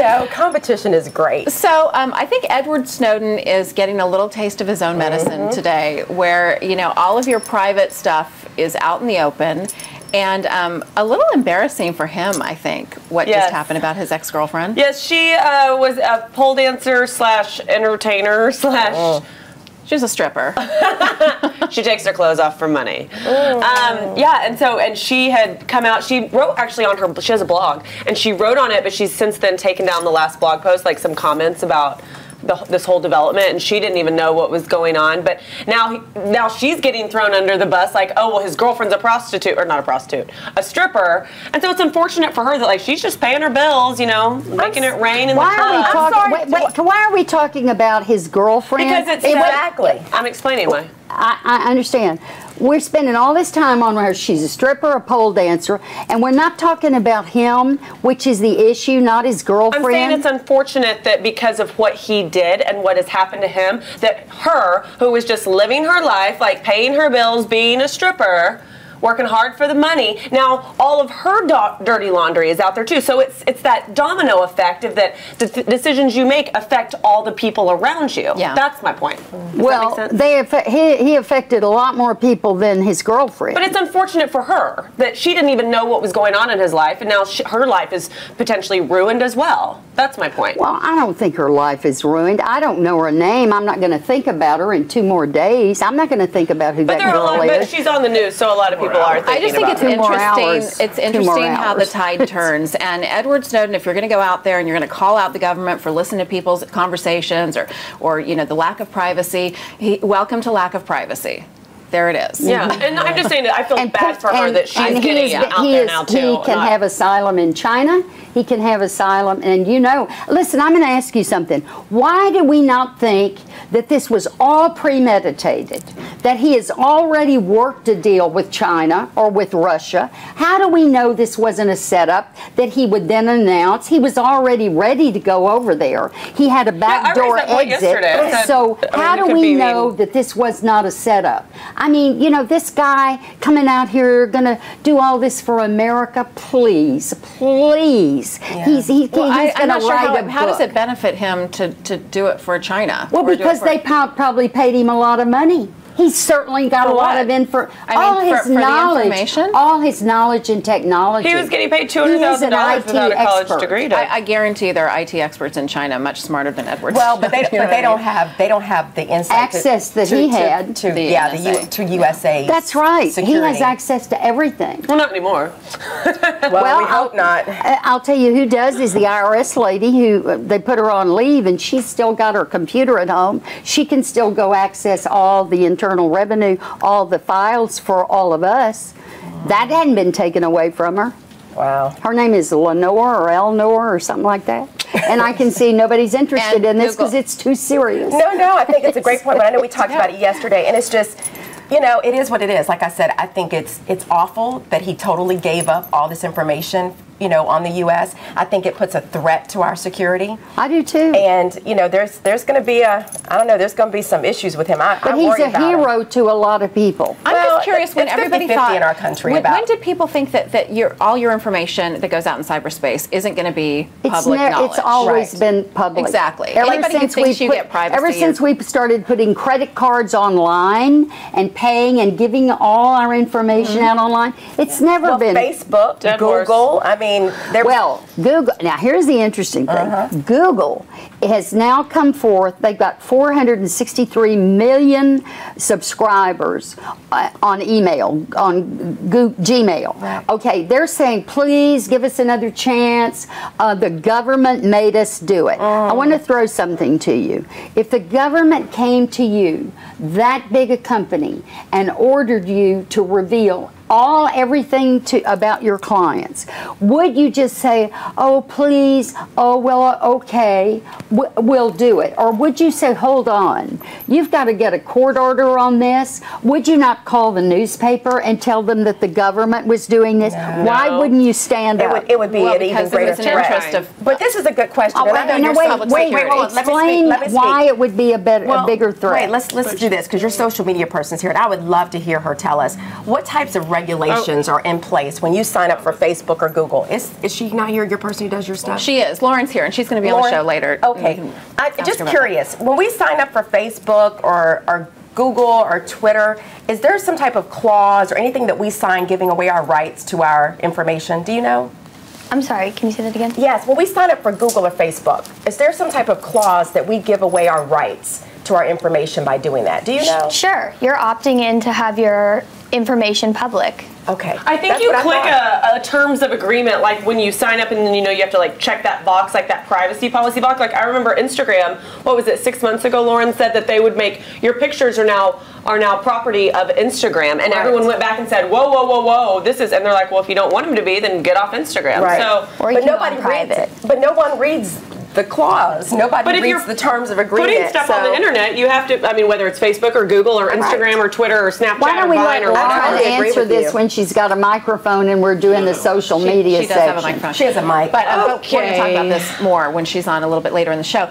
know, competition is great. So I think Edward Snowden is getting a little taste of his own medicine today, where, you know, all of your private stuff is out in the open. And a little embarrassing for him, I think, what just happened about his ex-girlfriend. Yes, she was a pole dancer slash entertainer slash... She was a stripper. She takes her clothes off for money. Yeah, and she had come out. She wrote actually on her. She has a blog, and she wrote on it, but she's since then taken down the last blog post, like some comments about this whole development, and she didn't even know what was going on. But now she's getting thrown under the bus, like, oh, well, his girlfriend's a prostitute, or not a prostitute, a stripper. And so it's unfortunate for her that, like, she's just paying her bills, you know, making it rain in the club. Why are we talking about his girlfriend? Because it's exactly. I'm explaining why. I understand. We're spending all this time on her. She's a stripper, a pole dancer, and we're not talking about him, which is the issue, not his girlfriend. I'm saying it's unfortunate that because of what he did and what has happened to him, that her, who was just living her life, like paying her bills, being a stripper, working hard for the money, now all of her dirty laundry is out there too. So it's that domino effect of that the decisions you make affect all the people around you. Yeah. That's my point. Well, he affected a lot more people than his girlfriend. But it's unfortunate for her that she didn't even know what was going on in his life, and now her life is potentially ruined as well. That's my point. Well, I don't think her life is ruined. I don't know her name. I'm not going to think about her in 2 more days. I'm not going to think about who that girl is. But she's on the news, so a lot of people are thinking I just think about it's her. interesting. It's interesting how the tide turns. And Edward Snowden, if you're going to go out there and you're going to call out the government for listening to people's conversations or you know, the lack of privacy, welcome to lack of privacy. There it is. Yeah, and I'm just saying that I feel bad for her that she's getting out there now too. He can have asylum in China. He can have asylum, and you know, listen, I'm going to ask you something. Why do we not think that this was all premeditated? That he has already worked a deal with China or with Russia? How do we know this wasn't a setup that he would then announce? He was already ready to go over there. He had a backdoor exit. So how do we know that this was not a setup? I mean, you know, this guy coming out here going to do all this for America, please, please. Yeah. He's going to write a book. How does it benefit him to do it for China? Well, because they probably paid him a lot of money. He's certainly got a lot of all his knowledge and technology. He was getting paid $200,000 without a college degree. I guarantee there are IT experts in China much smarter than Edward. Well, but they don't have the insight access that he had to USA. That's right. Security. He has access to everything. Well, not anymore. well, we hope not. I'll tell you who does is the IRS lady who they put her on leave, and she's still got her computer at home. She can still go access all the internal revenue, all the files for all of us. That hadn't been taken away from her. Wow. Her name is Lenore or Elnor or something like that. And I can see nobody's interested in this because it's too serious. No, I think it's a great point, but I know we talked about it yesterday, and it's just, you know, it is what it is. Like I said, I think it's awful that he totally gave up all this information, you know, on the U.S. I think it puts a threat to our security. I do too. And, you know, there's going to be there's going to be some issues with him. But he's a hero to a lot of people. I'm just curious, when everybody thought in our country when did people think that all your information that goes out in cyberspace isn't going to be public knowledge? It's always been public. Exactly. Anybody who thinks you get privacy. Ever since we started putting credit cards online and paying and giving all our information out online, it's never been. Facebook, Google, I mean, Google. Now, here's the interesting thing. Google has now come forth. They've got 463 million subscribers on email, on Gmail. Right. Okay, they're saying, please give us another chance. The government made us do it. I want to throw something to you. If the government came to you, that big a company, and ordered you to reveal everything about your clients, would you just say, oh, please, oh, well, okay, we'll do it? Or would you say, hold on, you've got to get a court order on this? Would you not call the newspaper and tell them that the government was doing this? No. Why wouldn't you stand up? It would be an even greater threat. But this is a good question. Explain why it would be a bigger threat. Wait, let's do this, because you're social media persons here, and I would love to hear her tell us what types of regulations are in place when you sign up for Facebook or Google. Is she not here, your person who does your stuff? She is. Lauren's here, and she's going to be on the show later. Okay. Just curious, when we sign up for Facebook or Google or Twitter, is there some type of clause or anything that we sign giving away our rights to our information? Do you know? I'm sorry, can you say that again? Yes, when we sign up for Google or Facebook, is there some type of clause that we give away our rights to our information by doing that? Do you know? Sure. You're opting in to have your information public. Okay. I think you click a terms of agreement, like when you sign up and then you have to like check that box, like that privacy policy box. Like I remember Instagram, what was it, 6 months ago, Lauren said that they would make your pictures are now property of Instagram, and everyone went back and said, whoa, this is, and they're like, well, if you don't want them to be, then get off Instagram. Right. So, or you can go on private. But no one reads the clause. Nobody reads the terms of agreement. Putting stuff on the internet, you have to, I mean, whether it's Facebook or Google or Instagram or Twitter or Snapchat Why don't we or let Vine or Lauren whatever. answer this when she's got a microphone and we're doing the social media She does section? have a microphone. She has a mic. But we're going to talk about this more when she's on a little bit later in the show.